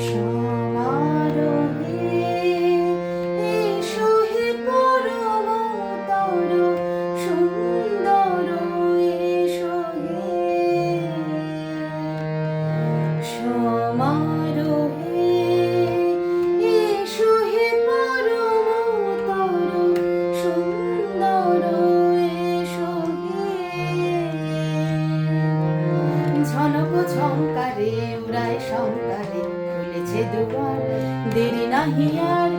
সমারোহে এসো হে পরমতর সুন্দর এসো হে সমারোহে এসো হে পরমতর সুন্দর এসো হে ঝনক ঝংকারে উড়ায় শঙ্কারে খুলেছে দুয়ার দেরি নাহি আর